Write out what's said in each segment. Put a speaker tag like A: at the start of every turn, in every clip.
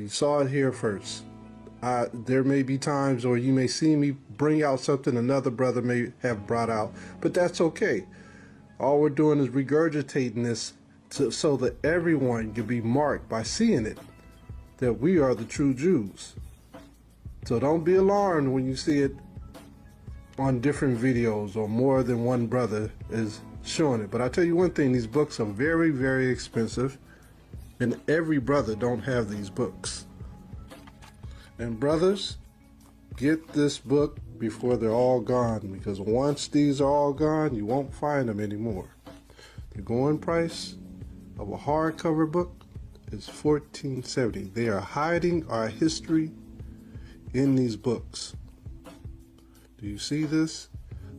A: You saw it here first. There may be times, or you may see me bring out something another brother may have brought out, but that's okay. All we're doing is regurgitating this so that everyone can be marked by seeing it, that we are the true Jews. So don't be alarmed when you see it on different videos or more than one brother is showing it. But I tell you one thing, these books are very, very expensive, and every brother don't have these books. And brothers, get this book before they're all gone, because once these are all gone, you won't find them anymore. The going price of a hardcover book is $14.70. They are hiding our history in these books. Do you see this?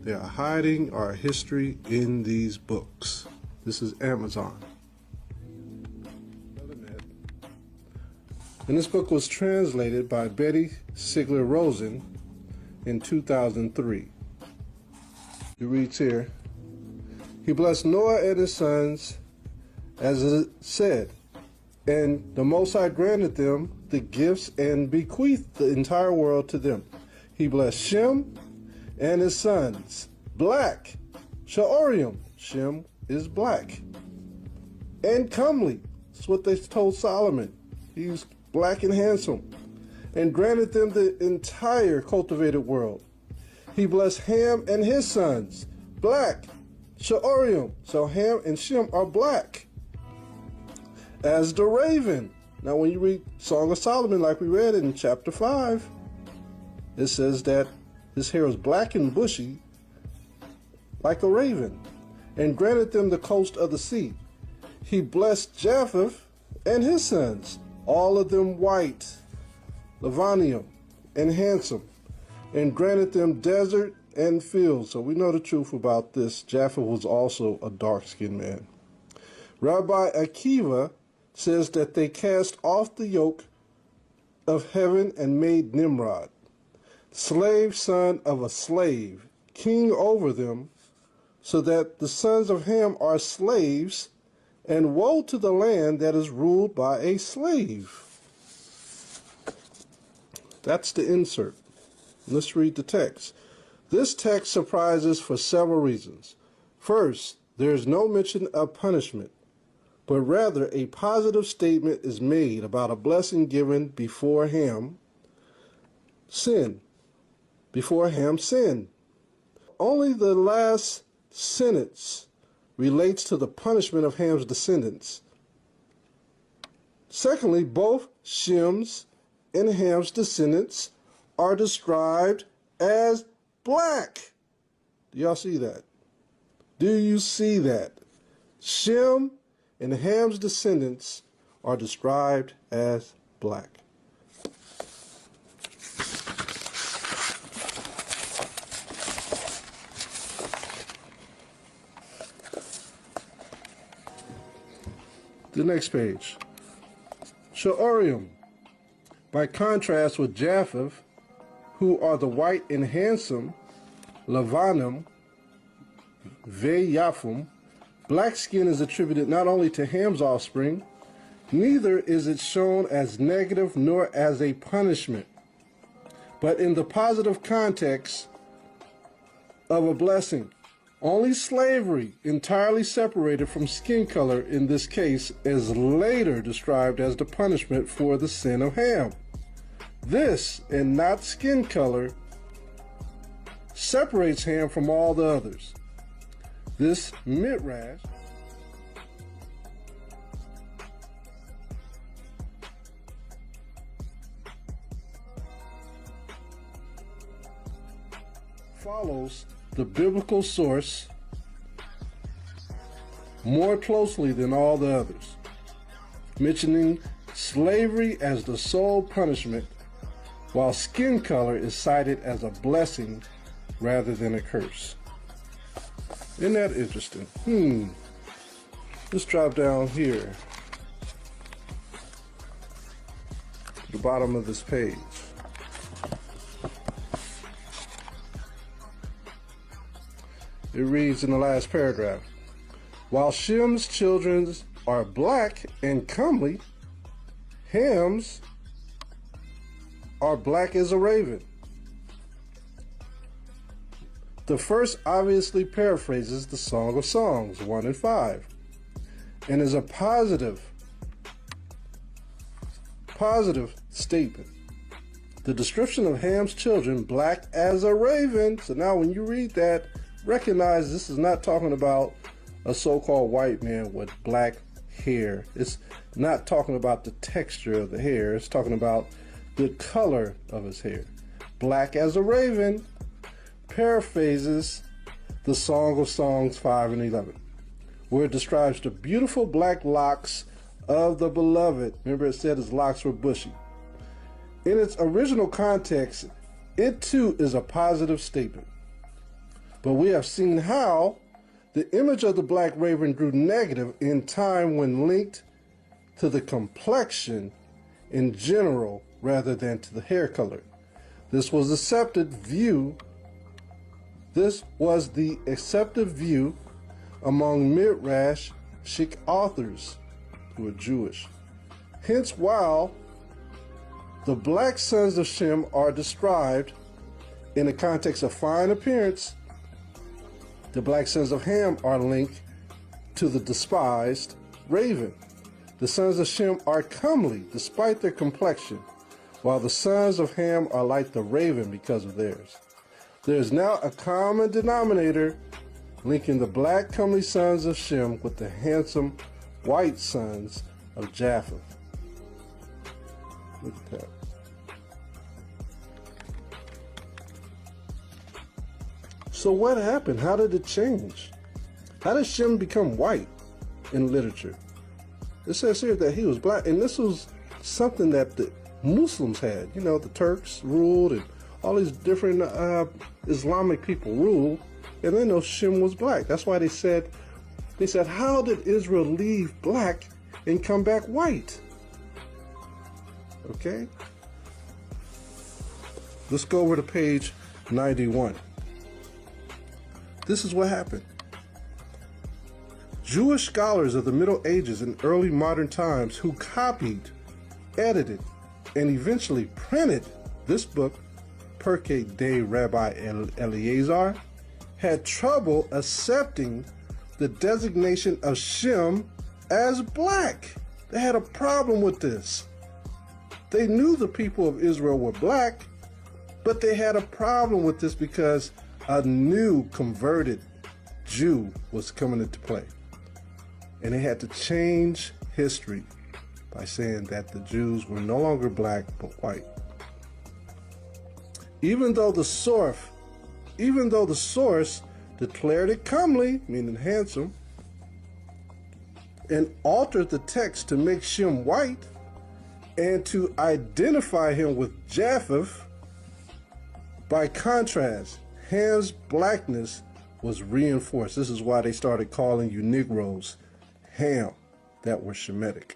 A: They are hiding our history in these books. This is Amazon. And this book was translated by Betty Sigler Rosen in 2003. It reads here, "He blessed Noah and his sons, as it said, and the Most High granted them the gifts and bequeathed the entire world to them. He blessed Shem and his sons, black, Sheorim, Shem is black, and comely." That's what they told Solomon. He was black and handsome, and granted them the entire cultivated world. He blessed Ham and his sons, black, Sheorim. So Ham and Shem are black, as the raven. Now when you read Song of Solomon, like we read in chapter 5, it says that his hair is black and bushy like a raven, and granted them the coast of the sea. He blessed Japheth and his sons, all of them white, Lavanium, and handsome, and granted them desert and fields. So we know the truth about this. Japheth was also a dark-skinned man. Rabbi Akiva says that they cast off the yoke of heaven and made Nimrod, slave son of a slave, king over them, so that the sons of Ham are slaves, and woe to the land that is ruled by a slave. That's the insert. Let's read the text. This text surprises for several reasons. First, there is no mention of punishment, but rather a positive statement is made about a blessing given before Ham sinned. Before Ham sinned. Only the last sentence relates to the punishment of Ham's descendants. Secondly, both Shem's and Ham's descendants are described as black. Do y'all see that? Do you see that? Shem and Ham's descendants are described as black. The next page. Sheorim, by contrast with Japheth, who are the white and handsome, Lavanim, Ve-Yaphim, black skin is attributed not only to Ham's offspring, neither is it shown as negative nor as a punishment, but in the positive context of a blessing. Only slavery, entirely separated from skin color in this case, is later described as the punishment for the sin of Ham. This, and not skin color, separates Ham from all the others. This midrash follows the biblical source more closely than all the others, mentioning slavery as the sole punishment, while skin color is cited as a blessing rather than a curse. Isn't that interesting? Let's drop down here to the bottom of this page. It reads in the last paragraph, while Shem's children are black and comely, Ham's are black as a raven. The first obviously paraphrases the Song of Songs 1 and 5 and is a positive statement. The description of Ham's children, black as a raven. So now when you read that, recognize this is not talking about a so-called white man with black hair. It's not talking about the texture of the hair. It's talking about the color of his hair. Black as a raven paraphrases the Song of Songs 5 and 11, where it describes the beautiful black locks of the beloved. Remember, it said his locks were bushy. In its original context, it too is a positive statement. But we have seen how the image of the black raven grew negative in time when linked to the complexion in general rather than to the hair color. This was the accepted view among Midrash Chic authors who are Jewish. Hence, while the black sons of Shem are described in the context of fine appearance, the black sons of Ham are linked to the despised raven. The sons of Shem are comely despite their complexion, while the sons of Ham are like the raven because of theirs. There is now a common denominator linking the black comely sons of Shem with the handsome white sons of Japheth. Look at that. So what happened? How did it change? How did Shem become white in literature? It says here that he was black, and this was something that the Muslims had. You know, the Turks ruled, and all these different Islamic people ruled, and they know Shem was black. That's why they said, how did Israel leave black and come back white? Okay? Let's go over to page 91. This is what happened. Jewish scholars of the Middle Ages and early modern times who copied, edited, and eventually printed this book, Pirkei de Rabbi Eliezer, had trouble accepting the designation of Shem as black. They had a problem with this. They knew the people of Israel were black, but they had a problem with this because a new converted Jew was coming into play. And they had to change history by saying that the Jews were no longer black but white. Even though the source declared it comely, meaning handsome, and altered the text to make Shem white and to identify him with Japheth, by contrast, Ham's blackness was reinforced. This is why they started calling you Negroes Ham, that were Shemitic.